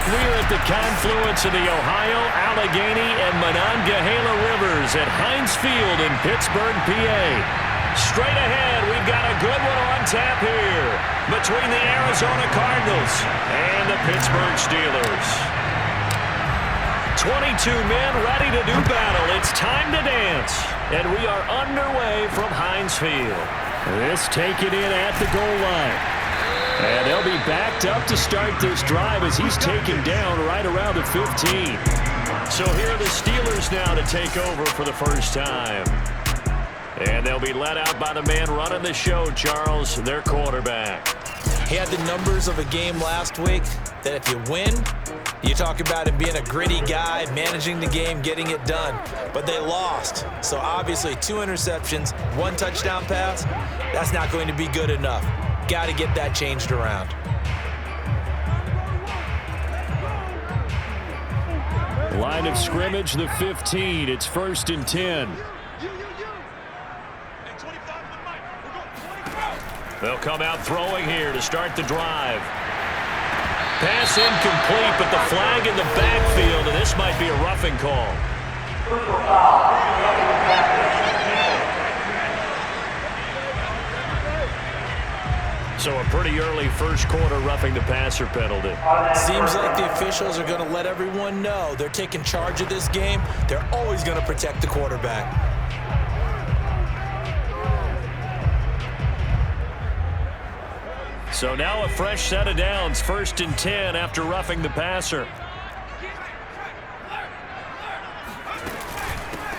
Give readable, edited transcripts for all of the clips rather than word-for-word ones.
We're at the confluence of the Ohio, Allegheny, and Monongahela Rivers at Heinz Field in Pittsburgh, PA. Straight ahead, we've got a good one on tap here between the Arizona Cardinals and the Pittsburgh Steelers. 22 men ready to do battle. It's time to dance. And we are underway from Heinz Field. This taken in at the goal line. And they'll be backed up to start this drive as he's taken down right around the 15. So here are the Steelers now to take over for the first time. And they'll be led out by the man running the show, Charles, their quarterback. He had the numbers of a game last week that if you win, you talk about him being a gritty guy, managing the game, getting it done. But they lost. So obviously 2 interceptions, 1 touchdown pass, that's not going to be good enough. Got to get that changed around. Line of scrimmage, the 15. It's 1st and 10. They'll come out throwing here to start the drive. Pass incomplete, but the flag in the backfield, and this might be a roughing call. So a pretty early first quarter roughing the passer penalty. Seems like the officials are going to let everyone know they're taking charge of this game. They're always going to protect the quarterback. So now a fresh set of downs, 1st and 10 after roughing the passer.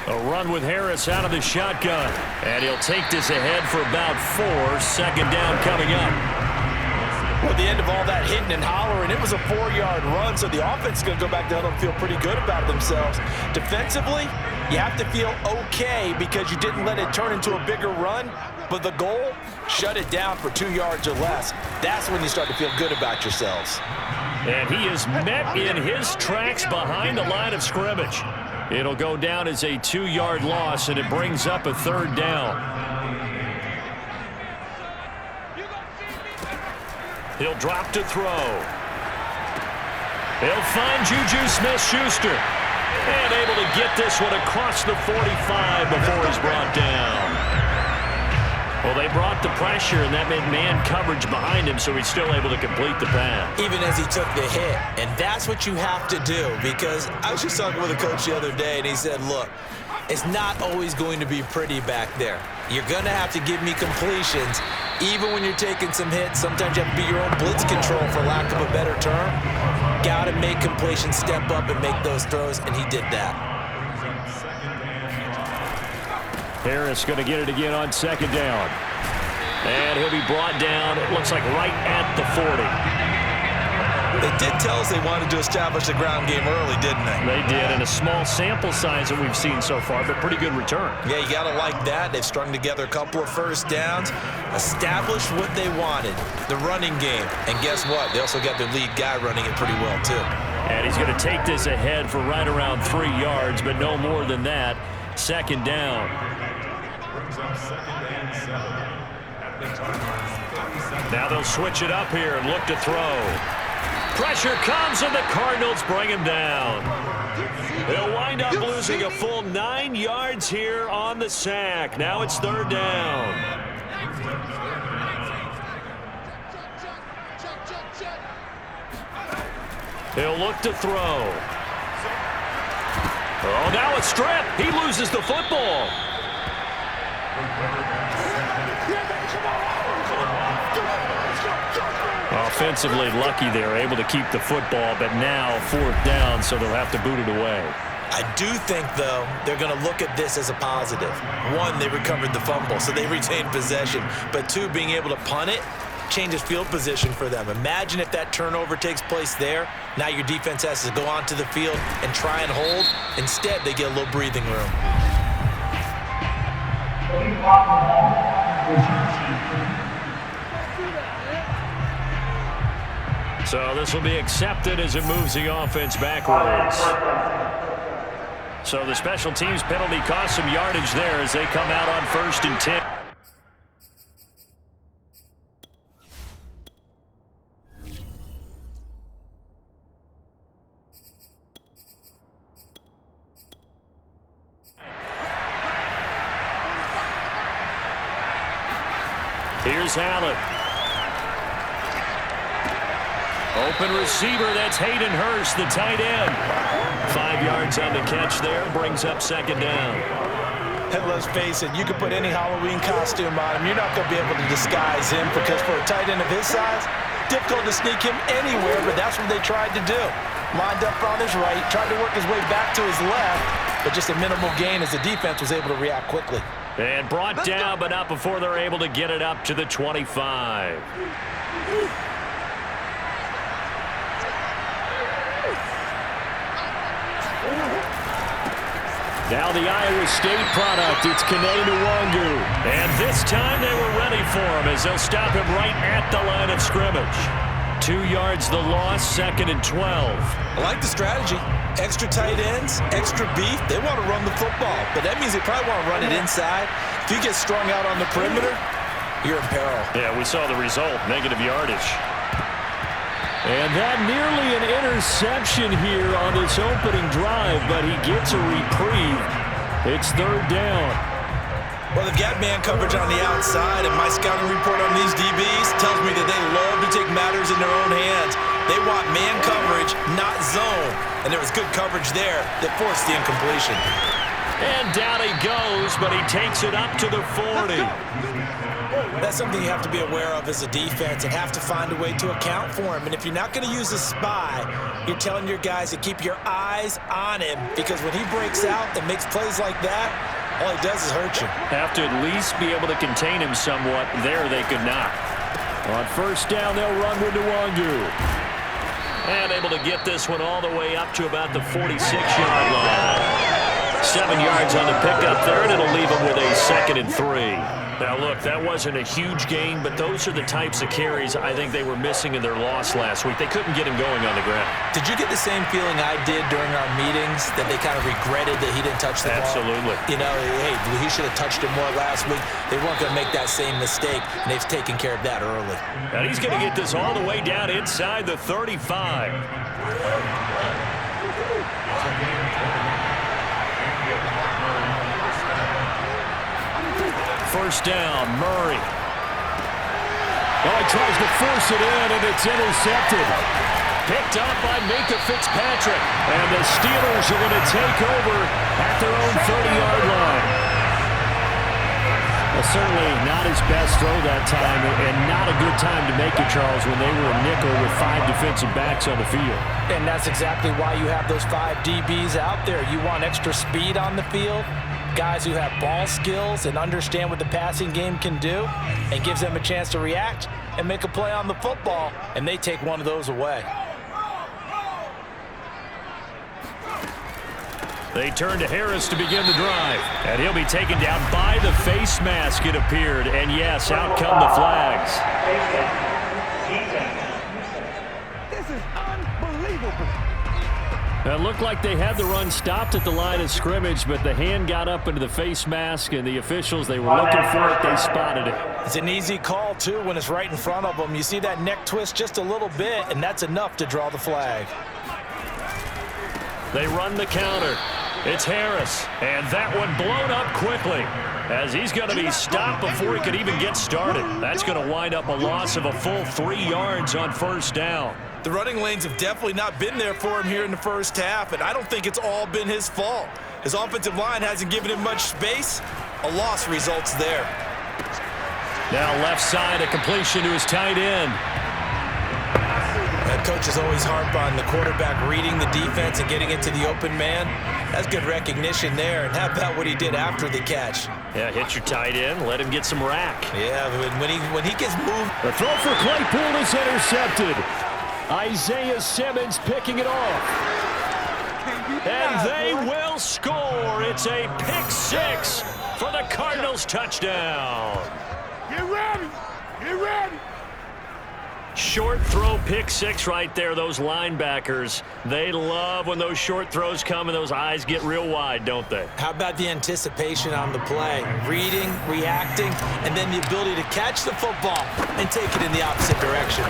A run with Harris out of the shotgun. And he'll take this ahead for about 4. 2nd down coming up. Well, at the end of all that hitting and hollering, it was a 4-yard run, so the offense is going to go back down and feel pretty good about themselves. Defensively, you have to feel okay because you didn't let it turn into a bigger run, but the goal, shut it down for 2 yards or less. That's when you start to feel good about yourselves. And he is met in his tracks behind the line of scrimmage. It'll go down as a 2-yard loss, and it brings up a 3rd down. He'll drop to throw. He'll find Juju Smith-Schuster. And able to get this one across the 45 before he's brought down. Well, they brought the pressure, and that meant man coverage behind him, so he's still able to complete the pass. Even as he took the hit. And that's what you have to do, because I was just talking with a coach the other day, and he said, look, it's not always going to be pretty back there. You're going to have to give me completions. Even when you're taking some hits, sometimes you have to be your own blitz control, for lack of a better term. Got to make completions, step up, and make those throws, and he did that. Harris going to get it again on 2nd down. And he'll be brought down, it looks like right at the 40. They did tell us they wanted to establish the ground game early, didn't they? They did, and a small sample size that we've seen so far, but pretty good return. Yeah, you got to like that. They've strung together a couple of first downs, established what they wanted, the running game. And guess what? They also got their lead guy running it pretty well, too. And he's going to take this ahead for right around 3 yards, but no more than that. 2nd down. Now they'll switch it up here and look to throw. Pressure comes, and the Cardinals bring him down. They'll wind up losing a full 9 yards here on the sack. Now it's 3rd down. He'll look to throw. Oh, now a strip. He loses the football. Offensively lucky they're able to keep the football, but now 4th down, so they'll have to boot it away. I do think, though, they're going to look at this as a positive. 1, they recovered the fumble, so they retained possession. But 2, being able to punt it changes field position for them. Imagine if that turnover takes place there. Now your defense has to go onto the field and try and hold. Instead, they get a little breathing room. So this will be accepted as it moves the offense backwards. So the special teams penalty cost some yardage there as they come out on 1st and 10. Here's Allen. Open receiver, that's Hayden Hurst, the tight end. 5 yards on the catch there, brings up second down. And let's face it, you can put any Halloween costume on him. You're not going to be able to disguise him because for a tight end of his size, difficult to sneak him anywhere, but that's what they tried to do. Lined up on his right, tried to work his way back to his left, but just a minimal gain as the defense was able to react quickly. And brought down, but not before they're able to get it up to the 25. Now the Iowa State product, it's Kene Nwangu. And this time they were ready for him as they'll stop him right at the line of scrimmage. 2 yards the loss, 2nd and 12. I like the strategy. Extra tight ends, extra beef. They want to run the football, but that means they probably want to run it inside. If you get strung out on the perimeter, you're in peril. Yeah, we saw the result, negative yardage. And that nearly an interception here on this opening drive, but he gets a reprieve. It's 3rd down. Well, they've got man coverage on the outside, and my scouting report on these DBs tells me that they love to take matters in their own hands. They want man coverage, not zone. And there was good coverage there that forced the incompletion. And down he goes, but he takes it up to the 40. That's something you have to be aware of as a defense and have to find a way to account for him. And if you're not going to use a spy, you're telling your guys to keep your eyes on him, because when he breaks out and makes plays like that, all he does is hurt you. Have to at least be able to contain him somewhat. There they could not. On 1st down, they'll run with Nwangu. And able to get this one all the way up to about the 46-yard line. 7 yards on the pickup there, and it'll leave him with a 2nd and 3. Now, look, that wasn't a huge gain, but those are the types of carries I think they were missing in their loss last week. They couldn't get him going on the ground. Did you get the same feeling I did during our meetings, that they kind of regretted that he didn't touch the ball? Absolutely. You know, hey, he should have touched it more last week. They weren't going to make that same mistake, and they've taken care of that early. And he's going to get this all the way down inside the 35. 1st down, Murray. Oh, he tries to force it in, and it's intercepted. Picked up by Minka Fitzpatrick. And the Steelers are going to take over at their own 30-yard line. Well, certainly not his best throw that time, and not a good time to make it, Charles, when they were a nickel with 5 defensive backs on the field. And that's exactly why you have those 5 DBs out there. You want extra speed on the field, guys who have ball skills and understand what the passing game can do, and gives them a chance to react and make a play on the football, and they take one of those away. They turn to Harris to begin the drive, and he'll be taken down by the face mask, it appeared, and yes, out come the flags. This is unbelievable. It looked like they had the run stopped at the line of scrimmage, but the hand got up into the face mask, and the officials, they were looking for it. They spotted it. It's an easy call, too, when it's right in front of them. You see that neck twist just a little bit, and that's enough to draw the flag. They run the counter. It's Harris, and that one blown up quickly as he's going to be stopped before he could even get started. That's going to wind up a loss of a full 3 yards on 1st down. The running lanes have definitely not been there for him here in the first half, and I don't think it's all been his fault. His offensive line hasn't given him much space. A loss results there. Now left side, a completion to his tight end. That coach is always harp on the quarterback reading the defense and getting into the open man. That's good recognition there, and how about what he did after the catch? Yeah, hit your tight end, let him get some rack. Yeah, when he gets moved. The throw for Claypool is intercepted. Isaiah Simmons picking it off. And they will score. It's a pick-6 for the Cardinals touchdown. Get ready. Get ready. Short throw pick-6 right there. Those linebackers, they love when those short throws come and those eyes get real wide, don't they? How about the anticipation on the play? Reading, reacting, and then the ability to catch the football and take it in the opposite direction.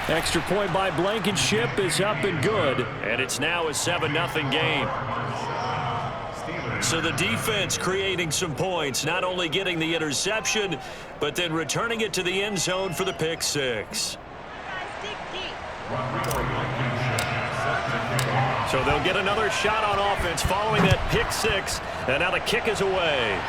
Extra point by Blankenship is up and good, and it's now a 7-0 game. So the defense creating some points, not only getting the interception, but then returning it to the end zone for the pick six. So they'll get another shot on offense following that pick six, and now the kick is away.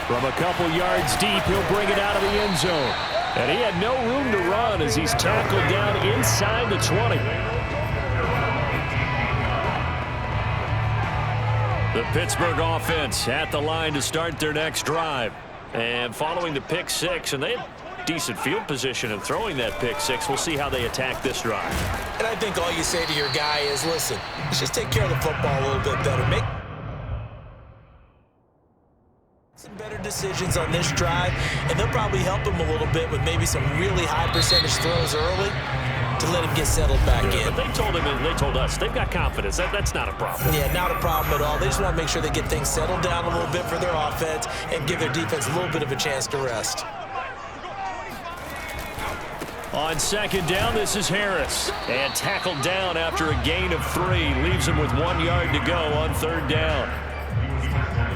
From a couple yards deep, he'll bring it out of the end zone. And he had no room to run as he's tackled down inside the 20. The Pittsburgh offense at the line to start their next drive. And following the pick six, and they had decent field position in throwing that pick six. We'll see how they attack this drive. And I think all you say to your guy is, listen, let's just take care of the football a little bit better. Make some better decisions on this drive, and they'll probably help him a little bit with maybe some really high percentage throws early to let him get settled back in. But they told him, and they told us, they've got confidence. That's not a problem. Yeah, not a problem at all. They just want to make sure they get things settled down a little bit for their offense and give their defense a little bit of a chance to rest. On second down, this is Harris. And tackled down after a gain of 3. Leaves him with 1 yard to go on third down.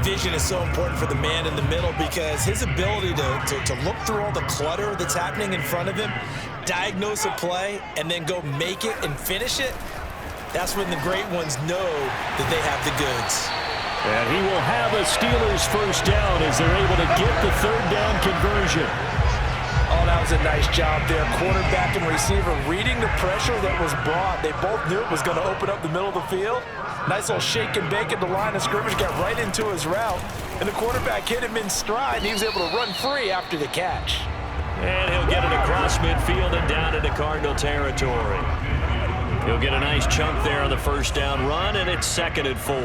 Vision is so important for the man in the middle because his ability to look through all the clutter that's happening in front of him, diagnose a play, and then go make it and finish it, that's when the great ones know that they have the goods. And he will have a Steelers first down as they're able to get the third down conversion. Oh, that was a nice job there. Quarterback and receiver reading the pressure that was brought. They both knew it was going to open up the middle of the field. Nice little shake and bake at the line of scrimmage, got right into his route. And the quarterback hit him in stride, and he was able to run free after the catch. And he'll get it across midfield and down into Cardinal territory. He'll get a nice chunk there on the first down run, and it's 2nd and 4.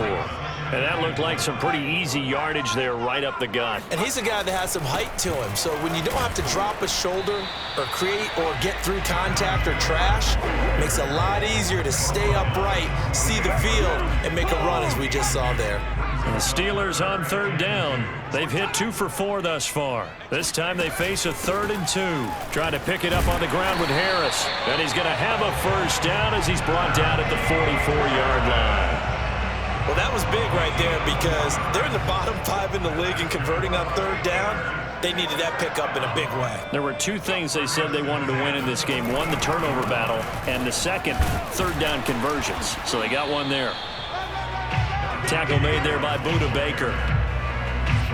And that looked like some pretty easy yardage there right up the gut. And he's a guy that has some height to him. So when you don't have to drop a shoulder or create or get through contact or trash, it makes it a lot easier to stay upright, see the field, and make a run as we just saw there. The Steelers on third down. They've hit 2 for 4 thus far. This time they face a 3rd and 2. Trying to pick it up on the ground with Harris. And he's going to have a first down as he's brought down at the 44-yard line. Well, that was big right there because they're in the bottom 5 in the league and converting on third down. They needed that pickup in a big way. There were 2 things they said they wanted to win in this game. One, the turnover battle, and the second, third down conversions. So they got one there. Tackle made there by Budda Baker.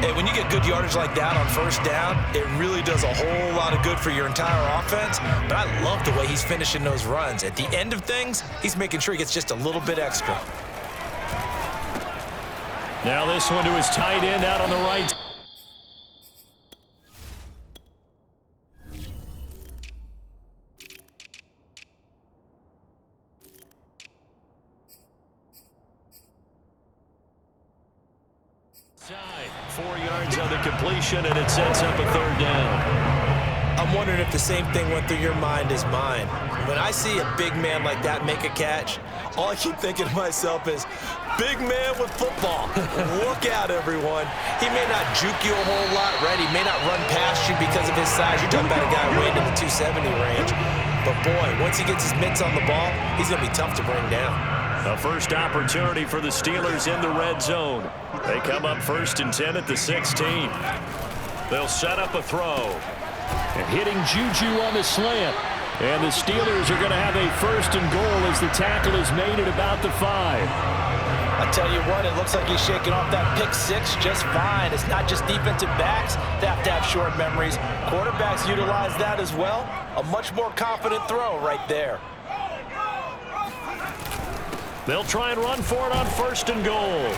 Hey, when you get good yardage like that on first down, it really does a whole lot of good for your entire offense. But I love the way he's finishing those runs. At the end of things, he's making sure he gets just a little bit extra. Now this one to his tight end out on the right. Side. 4 yards on the completion, and it sets up a third down. I'm wondering if the same thing went through your mind as mine. When I see a big man like that make a catch, all I keep thinking to myself is, big man with football. Look out, everyone. He may not juke you a whole lot, right? He may not run past you because of his size. You're talking about a guy way into the 270 range. But, boy, once he gets his mitts on the ball, he's going to be tough to bring down. A first opportunity for the Steelers in the red zone. They come up 1st and 10 at the 16. They'll set up a throw. And hitting Juju on the slant. And the Steelers are going to have a 1st and goal as the tackle is made at about the 5. I tell you what, it looks like he's shaking off that pick six just fine. It's not just defensive backs that have to have short memories. Quarterbacks utilize that as well. A much more confident throw right there. They'll try and run for it on 1st and goal.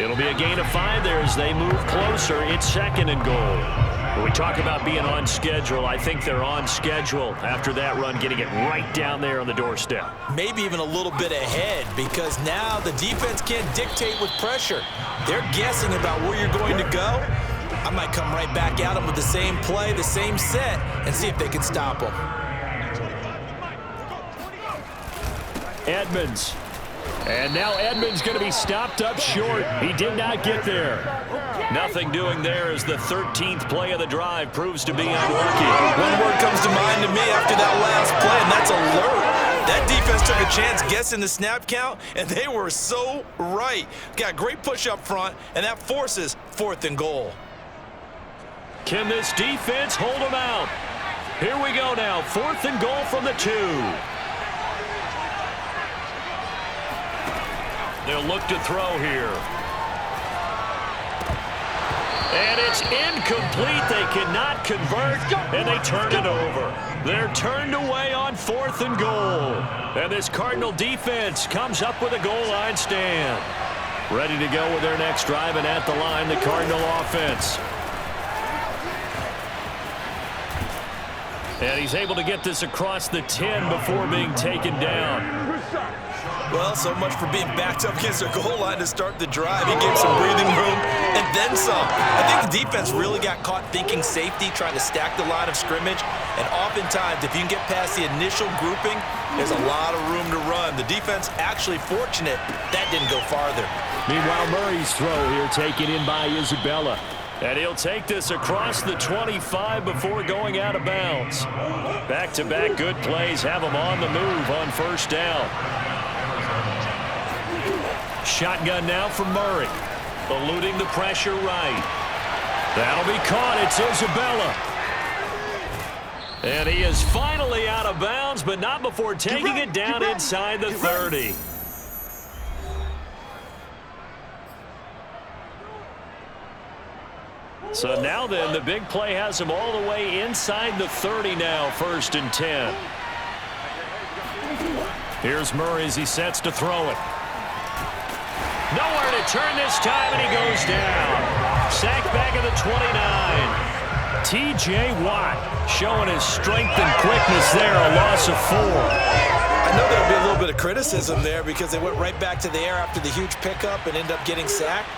It'll be a gain of 5 there as they move closer. It's 2nd and goal. When we talk about being on schedule, I think they're on schedule after that run, getting it right down there on the doorstep. Maybe even a little bit ahead because now the defense can't dictate with pressure. They're guessing about where you're going to go. I might come right back at them with the same play, the same set, and see if they can stop them. Edmonds. And now Edmonds going to be stopped up short. He did not get there. Nothing doing there as the 13th play of the drive proves to be unlucky. One word comes to mind to me after that last play, and that's alert. That defense took a chance guessing the snap count, and they were so right. Got great push up front, and that forces 4th and goal. Can this defense hold them out? Here we go now. 4th and goal from the 2. They'll look to throw here. And it's incomplete. They cannot convert, and they turn it over. They're turned away on 4th and goal. And this Cardinal defense comes up with a goal line stand. Ready to go with their next drive, and at the line, the Cardinal offense. And he's able to get this across the 10 before being taken down. Well, so much for being backed up against their goal line to start the drive. He gave some breathing room and then some. I think the defense really got caught thinking safety, trying to stack the line of scrimmage. And oftentimes, if you can get past the initial grouping, there's a lot of room to run. The defense actually fortunate that didn't go farther. Meanwhile, Murray's throw here taken in by Isabella. And he'll take this across the 25 before going out of bounds. Back-to-back good plays have him on the move on 1st down. Shotgun now from Murray. Eluding the pressure right. That'll be caught. It's Isabella. And he is finally out of bounds, but not before taking it down inside the 30. So now then, the big play has him all the way inside the 30 now, 1st and 10. Here's Murray as he sets to throw it. Nowhere to turn this time, and he goes down. Sacked back at the 29. T.J. Watt showing his strength and quickness there, a loss of 4. I know there'll be a little bit of criticism there because they went right back to the air after the huge pickup and end up getting sacked.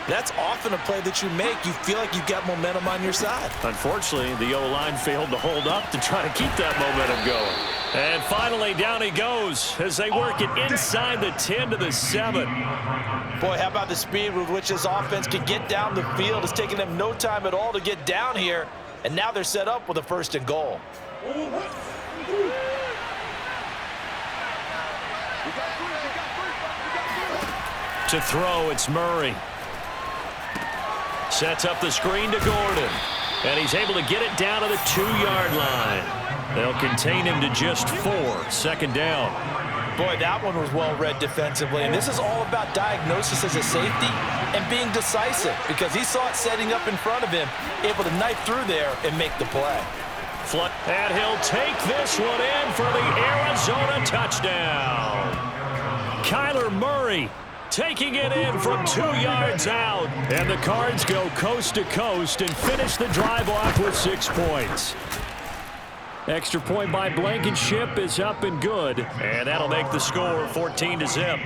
That's often a play that you make. You feel like you've got momentum on your side. Unfortunately, the O-line failed to hold up to try to keep that momentum going. And finally, down he goes as they work it inside the 10 to the 7. Boy, how about the speed with which this offense can get down the field? It's taking them no time at all to get down here. And now they're set up with a 1st and goal. To throw, it's Murray. Sets up the screen to Gordon. And he's able to get it down to the 2-yard line. They'll contain him to just 4. 2nd down. Boy, that one was well read defensively. And this is all about diagnosis as a safety and being decisive because he saw it setting up in front of him, able to knife through there and make the play. And he'll take this one in for the Arizona touchdown. Kyler Murray taking it in from 2 yards out. And the Cards go coast to coast and finish the drive off with 6 points. Extra point by Blankenship is up and good. And that'll make the score 14-0.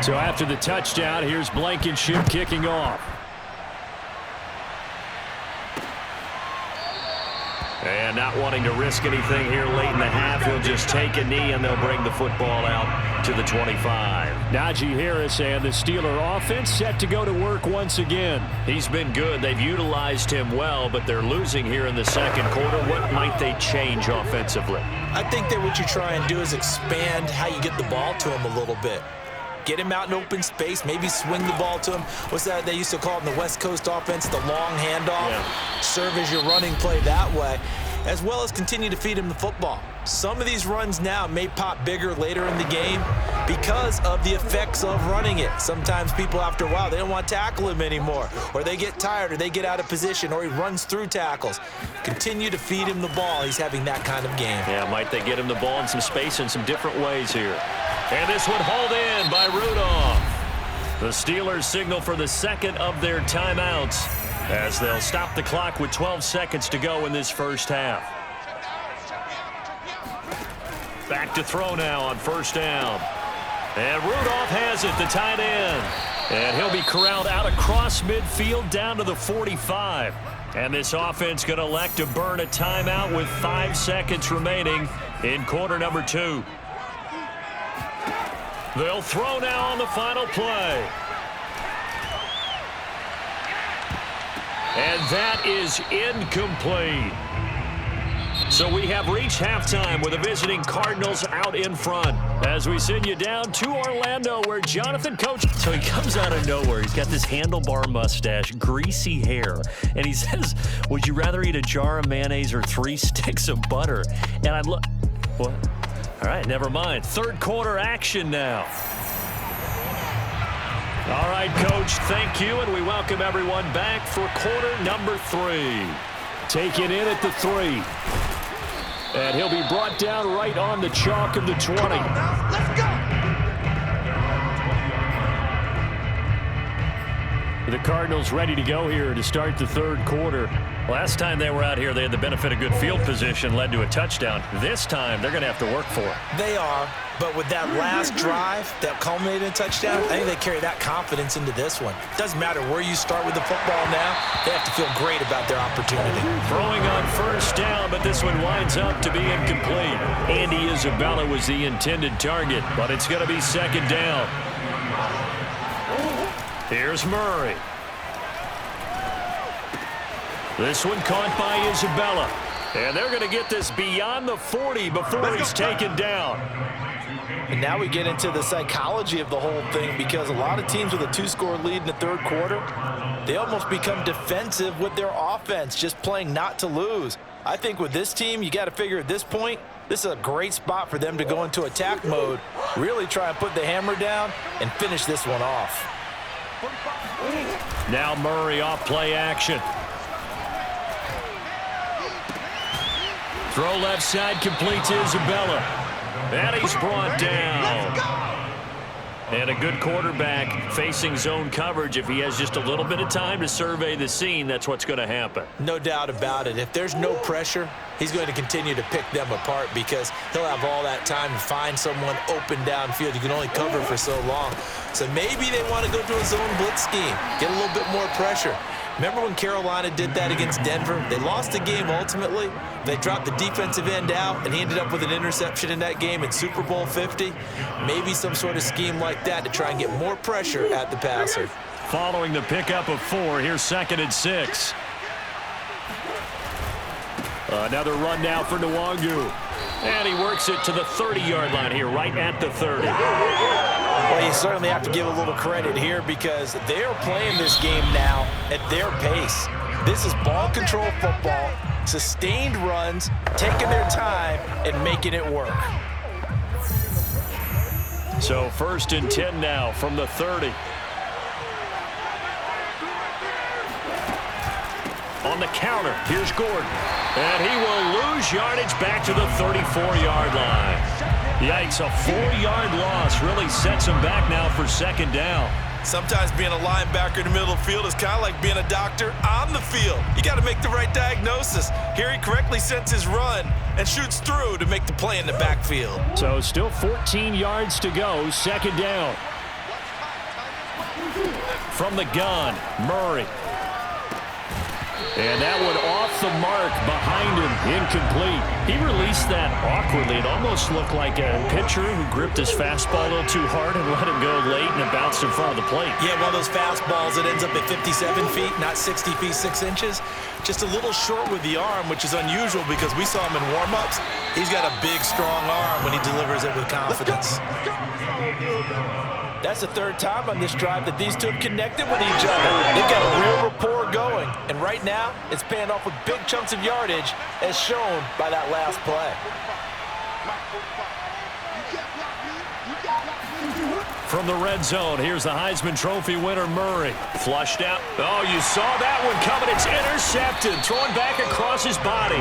So after the touchdown, here's Blankenship kicking off. And not wanting to risk anything here late in the half, he'll just take a knee and they'll bring the football out to the 25. Najee Harris and the Steeler offense set to go to work once again. He's been good. They've utilized him well, but they're losing here in the 2nd quarter. What might they change offensively? I think that what you try and do is expand how you get the ball to him a little bit. Get him out in open space, maybe swing the ball to him. What's that they used to call it in the West Coast offense, the long handoff? Yeah. Serve as your running play that way, as well as continue to feed him the football. Some of these runs now may pop bigger later in the game because of the effects of running it. Sometimes people, after a while, they don't want to tackle him anymore, or they get tired, or they get out of position, or he runs through tackles. Continue to feed him the ball. He's having that kind of game. Yeah, might they get him the ball in some space in some different ways here. And this one hauled in by Rudolph. The Steelers signal for the 2nd of their timeouts as they'll stop the clock with 12 seconds to go in this 1st half. Back to throw now on 1st down. And Rudolph has it, the tight end. And he'll be corralled out across midfield down to the 45. And this offense going to elect to burn a timeout with 5 seconds remaining in quarter number 2. They'll throw now on the final play. And that is incomplete. So we have reached halftime with the visiting Cardinals out in front. As we send you down to Orlando where Jonathan Coach. So he comes out of nowhere. He's got this handlebar mustache, greasy hair. And he says, would you rather eat a jar of mayonnaise or 3 sticks of butter? And I look, what? All right, never mind. Third quarter action now. All right, Coach, thank you. And we welcome everyone back for quarter number 3. Taken in at the 3. And he'll be brought down right on the chalk of the 20. Let's go. The Cardinals ready to go here to start the third quarter. Last time they were out here, they had the benefit of good field position, led to a touchdown. This time, they're going to have to work for it. They are, but with that last drive that culminated in a touchdown, I think they carry that confidence into this one. Doesn't matter where you start with the football now, they have to feel great about their opportunity. Throwing on first down, but this one winds up to be incomplete. Andy Isabella was the intended target, but it's going to be second down. Here's Murray. This one caught by Isabella. And they're going to get this beyond the 40 before he's taken down. And now we get into the psychology of the whole thing, because a lot of teams with a 2-score lead in the third quarter, they almost become defensive with their offense, just playing not to lose. I think with this team, you got to figure at this point, this is a great spot for them to go into attack mode, really try and put the hammer down and finish this one off. Now Murray off play action. Throw left side, completes Isabella. And he's brought down. And a good quarterback facing zone coverage. If he has just a little bit of time to survey the scene, that's what's going to happen. No doubt about it. If there's no pressure, he's going to continue to pick them apart because he'll have all that time to find someone open downfield. You can only cover for so long. So maybe they want to go to a zone blitz scheme, get a little bit more pressure. Remember when Carolina did that against Denver? They lost the game ultimately. They dropped the defensive end out, and he ended up with an interception in that game in Super Bowl 50. Maybe some sort of scheme like that to try and get more pressure at the passer. Following the pickup of 4, here's 2nd and 6. Another run now for Nwangu. And he works it to the 30-yard line here, right at the 30. Well, you certainly have to give a little credit here because they're playing this game now at their pace. This is ball control football, sustained runs, taking their time and making it work. So 1st and 10 now from the 30. On the counter, here's Gordon. And he will lose yardage back to the 34-yard line. Yikes, a 4-yard loss really sets him back now for 2nd down. Sometimes being a linebacker in the middle of the field is kind of like being a doctor on the field. You got to make the right diagnosis. Here he correctly sets his run and shoots through to make the play in the backfield. So still 14 yards to go, 2nd down. From the gun, Murray. And that one off the mark behind him, incomplete. He released that awkwardly. It almost looked like a pitcher who gripped his fastball a little too hard and let it go late, and it bounced in front of the plate. Yeah, one of those fastballs that ends up at 57 feet, not 60 feet, 6 inches. Just a little short with the arm, which is unusual because we saw him in warm-ups. He's got a big, strong arm when he delivers it with confidence. That's the 3rd time on this drive that these two have connected with each other. They've got a real rapport going. And right now, it's paying off with big chunks of yardage, as shown by that last play. From the red zone, here's the Heisman Trophy winner, Murray. Flushed out. Oh, you saw that one coming. It's intercepted. Thrown back across his body.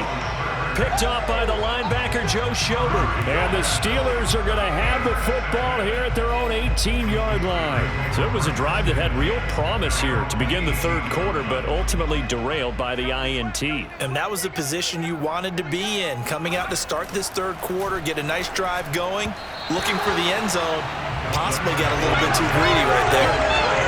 Picked off by the linebacker, Joe Schobert. And the Steelers are going to have the football here at their own 18-yard line. So it was a drive that had real promise here to begin the third quarter, but ultimately derailed by the INT. And that was the position you wanted to be in, coming out to start this third quarter, get a nice drive going, looking for the end zone. Possibly got a little bit too greedy right there.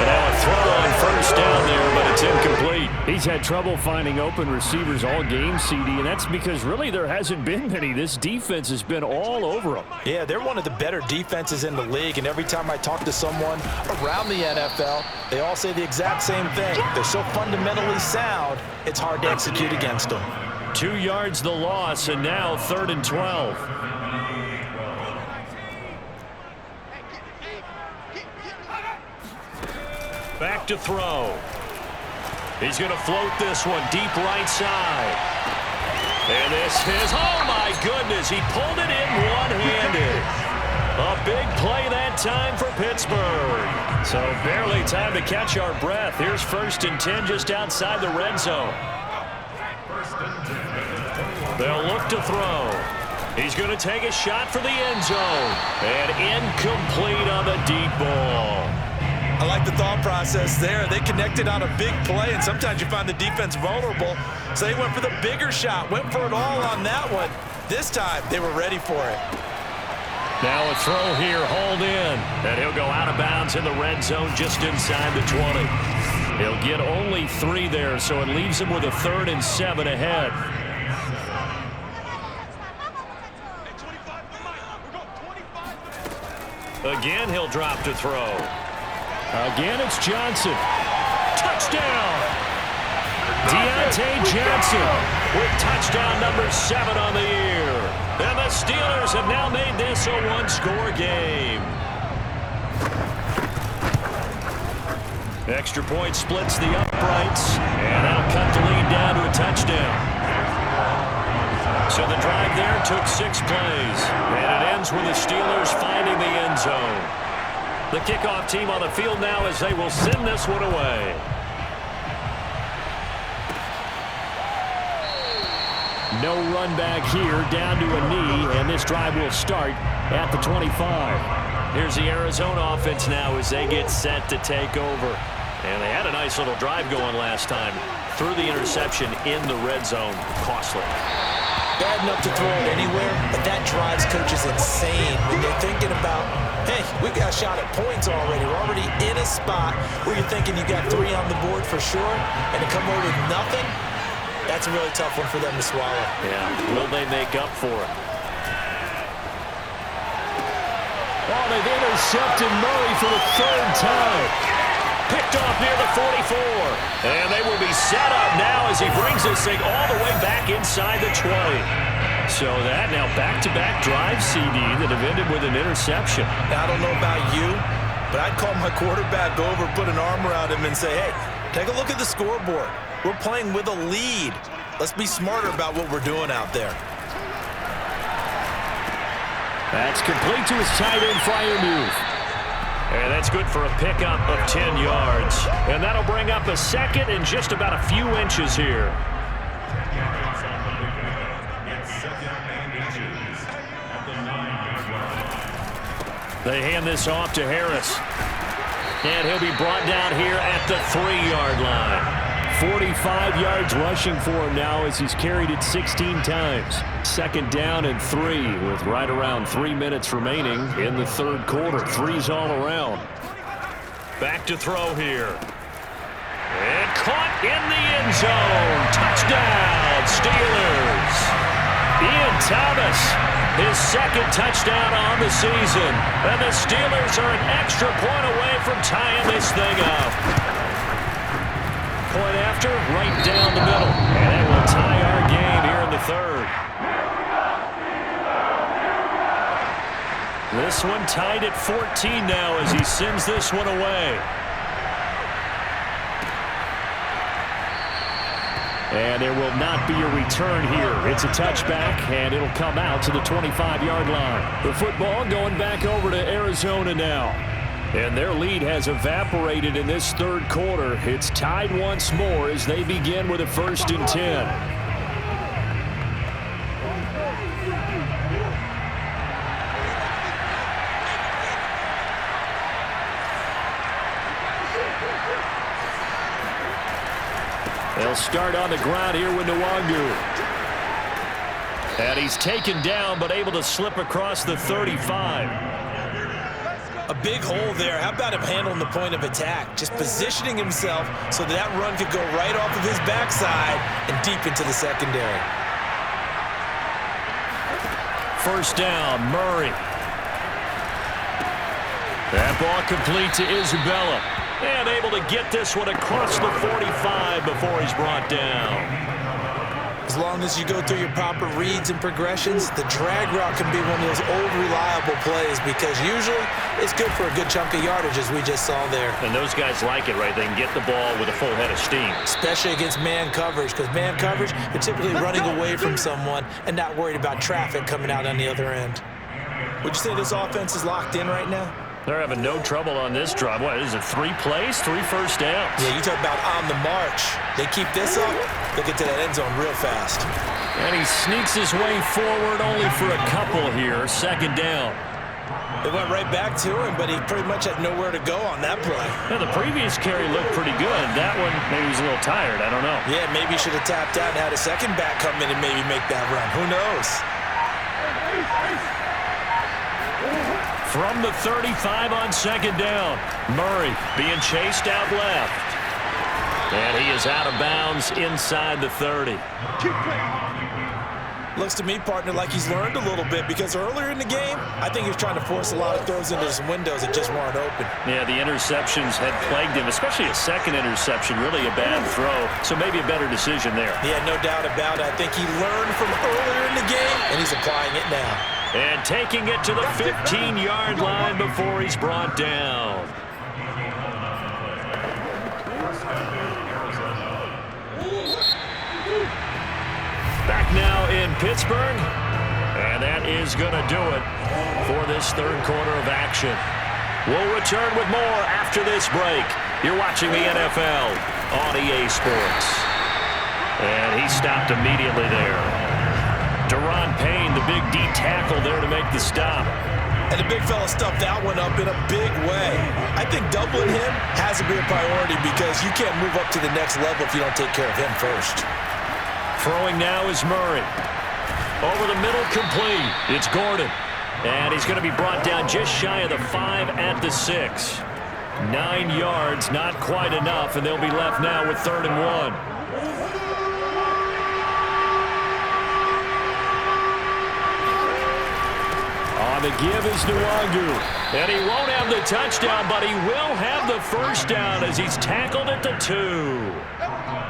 And now a throw on first down there, but it's incomplete. He's had trouble finding open receivers all game, CD, and that's because really there hasn't been many. This defense has been all over them. Yeah, they're one of the better defenses in the league, and every time I talk to someone around the NFL, they all say the exact same thing. They're so fundamentally sound, it's hard to execute against them. 2 yards the loss, and now 3rd and 12. Back to throw. He's going to float this one deep right side. And this is, oh my goodness, he pulled it in one-handed. A big play that time for Pittsburgh. So barely time to catch our breath. Here's 1st and 10 just outside the red zone. They'll look to throw. He's going to take a shot for the end zone. And incomplete on the deep ball. I like the thought process there. They connected on a big play, and sometimes you find the defense vulnerable. So they went for the bigger shot, went for it all on that one. This time, they were ready for it. Now a throw here, hauled in. And he'll go out of bounds in the red zone just inside the 20. He'll get only 3 there, so it leaves him with a 3rd and 7 ahead. Again, he'll drop to throw. Again, it's Johnson. Touchdown! Deontay Johnson with touchdown number 7 on the year. And the Steelers have now made this a 1-score game. Extra point splits the uprights, and that'll cut the lead down to a touchdown. So the drive there took 6 plays, and it ends with the Steelers finding the end zone. The kickoff team on the field now as they will send this one away. No run back here, down to a knee, and this drive will start at the 25. Here's the Arizona offense now as they get set to take over. And they had a nice little drive going last time. Threw the interception in the red zone. Costly. Bad enough to throw it anywhere, but that drives coaches insane when they're thinking about, hey, we've got a shot at points already. We're already in a spot where you're thinking you got 3 on the board for sure, and to come away with nothing, that's a really tough one for them to swallow. Yeah, will they make up for it? Oh, they've intercepted Murray for the 3rd time. Picked off near the 44. And they will be set up now as he brings this thing all the way back inside the 20. So that now back-to-back drive, CD, that have ended with an interception. Now, I don't know about you, but I'd call my quarterback over, put an arm around him, and say, hey, take a look at the scoreboard. We're playing with a lead. Let's be smarter about what we're doing out there. That's complete to his tight end flyer move. And that's good for a pickup of 10 yards. And that'll bring up a 2nd and just about a few inches here. They hand this off to Harris. And he'll be brought down here at the 3-yard line. 45 yards rushing for him now as he's carried it 16 times. 2nd down and 3 with right around 3 minutes remaining in the 3rd quarter. 3's all around. Back to throw here. And caught in the end zone. Touchdown, Steelers. Ian Thomas, his 2nd touchdown on the season. And the Steelers are an extra point away from tying this thing up. Point after, right down the middle. And it will tie our game here in the 3rd. This one tied at 14 now as he sends this one away. And there will not be a return here. It's a touchback, and it'll come out to the 25-yard line. The football going back over to Arizona now. And their lead has evaporated in this 3rd quarter. It's tied once more as they begin with a 1st and 10. They'll start on the ground here with Nwangu. And he's taken down but able to slip across the 35. A big hole there. How about him handling the point of attack? Just positioning himself so that run could go right off of his backside and deep into the secondary. First down, Murray. That ball complete to Isabella. And able to get this one across the 45 before he's brought down. As long as you go through your proper reads and progressions, the drag route can be one of those old reliable plays because usually it's good for a good chunk of yardage as we just saw there. And those guys like it, right? They can get the ball with a full head of steam. Especially against man coverage, because man coverage, they're typically running away from someone and not worried about traffic coming out on the other end. Would you say this offense is locked in right now? They're having no trouble on this drive. What is it, 3 plays, 3 first downs? Yeah, you talk about on the march. They keep this up, they'll get to that end zone real fast. And he sneaks his way forward only for a couple here. Second down. They went right back to him, but he pretty much had nowhere to go on that play. Yeah, the previous carry looked pretty good. That one, maybe he was a little tired. I don't know. Yeah, maybe he should have tapped out and had a second back come in and maybe make that run. Who knows? From the 35 on second down, Murray being chased out left. And he is out of bounds inside the 30. Looks to me, partner, like he's learned a little bit because earlier in the game, I think he was trying to force a lot of throws into some windows that just weren't open. Yeah, the interceptions had plagued him, especially a second interception, really a bad throw. So maybe a better decision there. Yeah, no doubt about it. I think he learned from earlier in the game, and he's applying it now. And taking it to the 15-yard line before he's brought down. Back now in Pittsburgh. And that is going to do it for this third quarter of action. We'll return with more after this break. You're watching the NFL on EA Sports. And he stopped immediately there. Deron Payne, the big D tackle there to make the stop. And the big fella stuffed that one up in a big way. I think doubling him has to be a priority because you can't move up to the next level if you don't take care of him first. Throwing now is Murray. Over the middle, complete. It's Gordon. And he's going to be brought down just shy of the 5 at the 6. 9 yards, not quite enough, and they'll be left now with 3rd and 1. On the give is Nwangu. And he won't have the touchdown, but he will have the first down as he's tackled at the 2.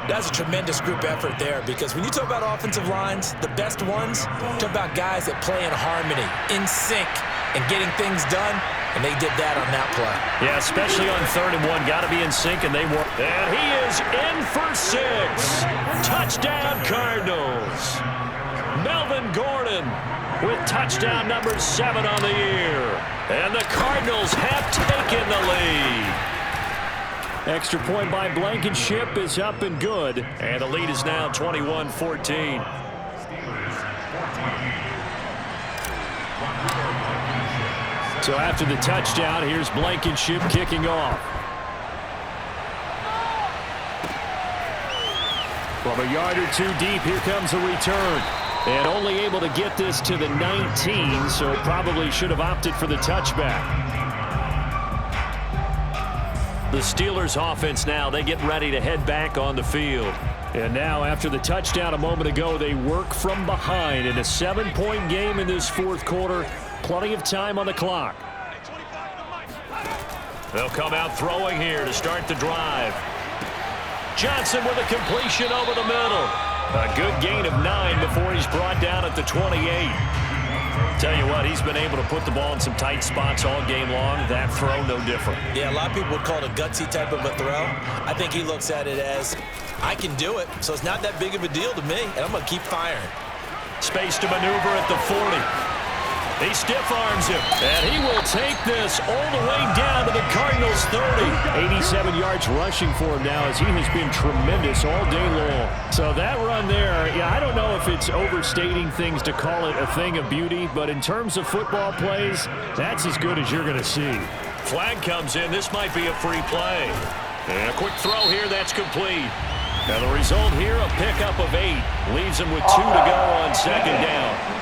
That's a tremendous group effort there because when you talk about offensive lines, the best ones, talk about guys that play in harmony, in sync, and getting things done, and they did that on that play. Yeah, especially on 3rd and 1. Got to be in sync, and they were. And he is in for 6. Touchdown, Cardinals. Melvin Gordon with touchdown number 7 on the year. And the Cardinals have taken the lead. Extra point by Blankenship is up and good. And the lead is now 21-14. So after the touchdown, here's Blankenship kicking off. From a yard or 2 deep, here comes a return. And only able to get this to the 19, so probably should have opted for the touchback. The Steelers offense now, they get ready to head back on the field. And now after the touchdown a moment ago, they work from behind in a 7-point game in this 4th quarter. Plenty of time on the clock. They'll come out throwing here to start the drive. Johnson with a completion over the middle. A good gain of 9 before he's brought down at the 28. Tell you what, he's been able to put the ball in some tight spots all game long. That throw, no different. Yeah, a lot of people would call it a gutsy type of a throw. I think he looks at it as, I can do it, so it's not that big of a deal to me, and I'm going to keep firing. Space to maneuver at the 40. He stiff arms him, and he will take this all the way down to the Cardinals' 30. 87 yards rushing for him now as he has been tremendous all day long. So that run there, yeah, I don't know if it's overstating things to call it a thing of beauty, but in terms of football plays, that's as good as you're going to see. Flag comes in. This might be a free play. And a quick throw here, that's complete. Now the result here, a pickup of 8. Leaves him with 2 to go on second down.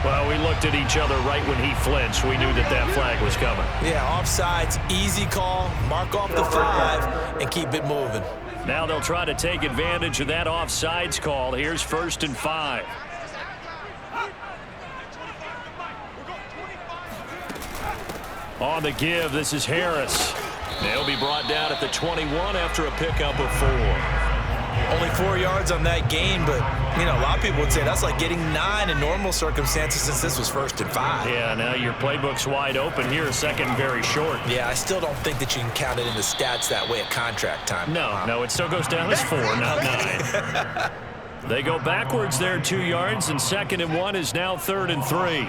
Well, we looked at each other right when he flinched. We knew that flag was coming. Yeah, offsides, easy call. Mark off the 5 and keep it moving. Now they'll try to take advantage of that offsides call. Here's 1st and 5. On the give, this is Harris. They'll be brought down at the 21 after a pickup of 4. Only 4 yards on that gain, but, you know, a lot of people would say that's like getting 9 in normal circumstances since this was 1st and 5. Yeah, now your playbook's wide open here, 2nd very short. Yeah, I still don't think that you can count it in the stats that way at contract time. No, it still goes down as 4, not 9. They go backwards there 2 yards, and 2nd and 1 is now 3rd and 3.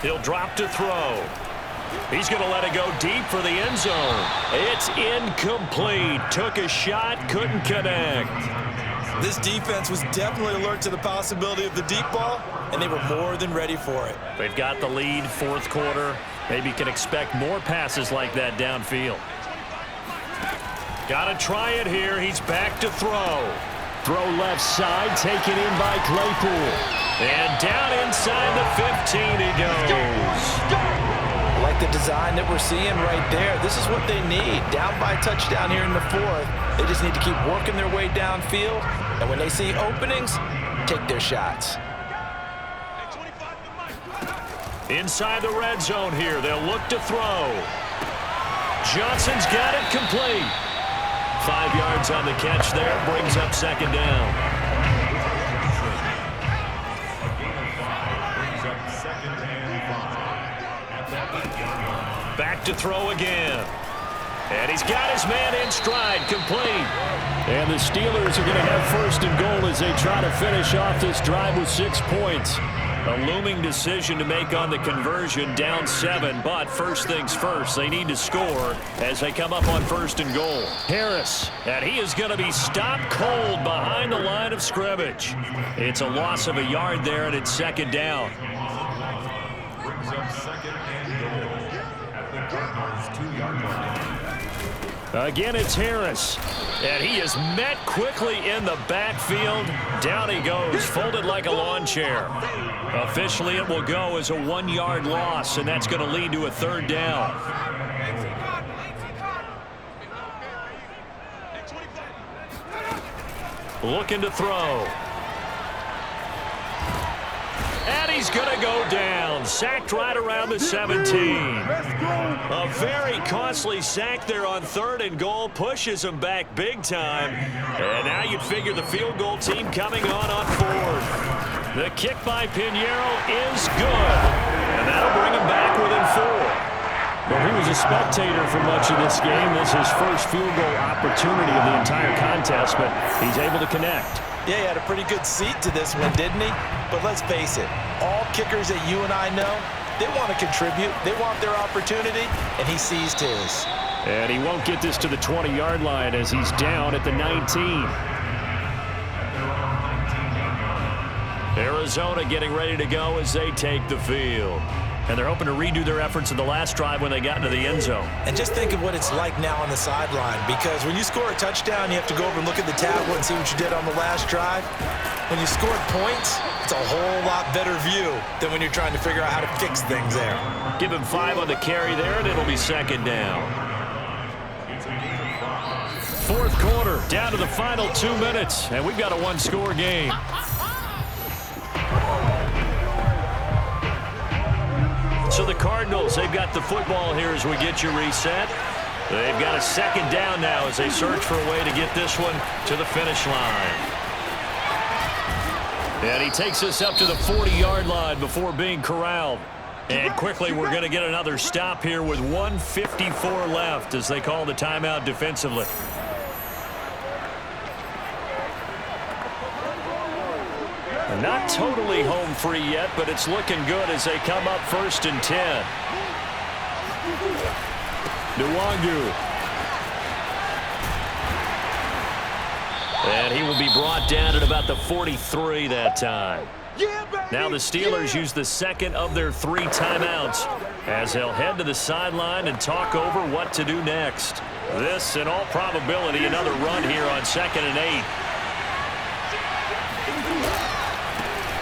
He'll drop to throw. He's going to let it go deep for the end zone. It's incomplete. Took a shot, couldn't connect. This defense was definitely alert to the possibility of the deep ball, and they were more than ready for it. They've got the lead, 4th quarter. Maybe can expect more passes like that downfield. Got to try it here. He's back to throw. Throw left side, taken in by Claypool. And down inside the 15 he goes. I like the design that we're seeing right there. This is what they need. Down by a touchdown here in the 4th. They just need to keep working their way downfield. And when they see openings, take their shots. Inside the red zone here. They'll look to throw. Johnson's got it complete. 5 yards on the catch there. Brings up 2nd down. Back to throw again. And he's got his man in stride, complete. And the Steelers are going to have 1st and goal as they try to finish off this drive with 6 points. A looming decision to make on the conversion, down 7, but first things first, they need to score as they come up on 1st and goal. Harris, and he is going to be stopped cold behind the line of scrimmage. It's a loss of a yard there, and it's 2nd down. Brings up 2nd and goal at the Cardinals' 2-yard line. Again, it's Harris, and he is met quickly in the backfield. Down he goes, folded like a lawn chair. Officially, it will go as a 1-yard loss, and that's going to lead to a 3rd down. Looking to throw. And he's going to go down. Sacked right around the 17. A very costly sack there on 3rd and goal. Pushes him back big time. And now you'd figure the field goal team coming on 4th. The kick by Pinheiro is good. And that'll bring him back within 4. Well, he was a spectator for much of this game. This is his first field goal opportunity of the entire contest, but he's able to connect. Yeah, he had a pretty good seat to this one, didn't he? But let's face it, all kickers that you and I know, they want to contribute. They want their opportunity, and he seized his. And he won't get this to the 20-yard line as he's down at the 19. Arizona getting ready to go as they take the field. And they're hoping to redo their efforts in the last drive when they got into the end zone. And just think of what it's like now on the sideline, because when you score a touchdown, you have to go over and look at the tablet and see what you did on the last drive. When you scored points, it's a whole lot better view than when you're trying to figure out how to fix things there. Give him 5 on the carry there, and it'll be 2nd down. 4th quarter, down to the final 2 minutes, and we've got a 1-score game. So the Cardinals, they've got the football here as we get you reset. They've got a 2nd down now as they search for a way to get this one to the finish line. And he takes us up to the 40-yard line before being corralled. And quickly, we're going to get another stop here with 1:54 left as they call the timeout defensively. Not totally home free yet, but it's looking good as they come up 1st and 10. Nwangu. And he will be brought down at about the 43 that time. Now the Steelers use the 2nd of their 3 timeouts as they'll head to the sideline and talk over what to do next. This, in all probability, another run here on 2nd and 8.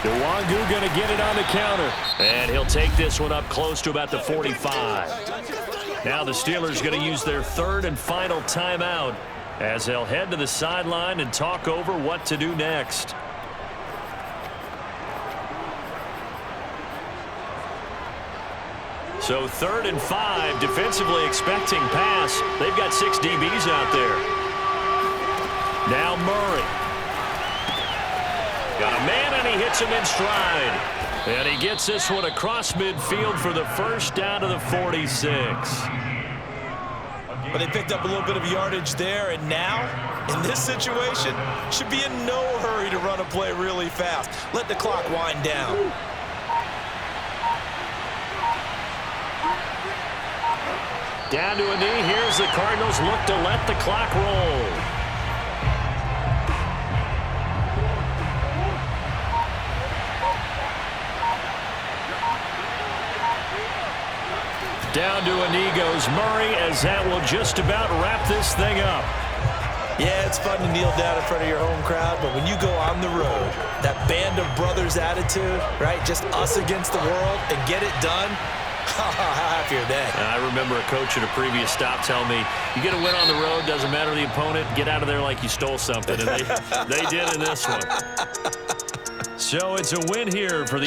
Nwangu going to get it on the counter. And he'll take this one up close to about the 45. Now the Steelers going to use their third and final timeout as they'll head to the sideline and talk over what to do next. So 3rd and 5, defensively expecting pass. They've got 6 DBs out there. Now Murray. Got a man, and he hits him in stride. And he gets this one across midfield for the first down to the 46. But they picked up a little bit of yardage there, and now, in this situation, should be in no hurry to run a play really fast. Let the clock wind down. Down to a knee. Here's the Cardinals look to let the clock roll. Down to a knee goes Murray, as that will just about wrap this thing up. Yeah, it's fun to kneel down in front of your home crowd, but when you go on the road, that band of brothers attitude, right, just us against the world, and get it done, how happy are they? I remember a coach at a previous stop telling me, you get a win on the road, doesn't matter the opponent, get out of there like you stole something, and they did in this one. So it's a win here for the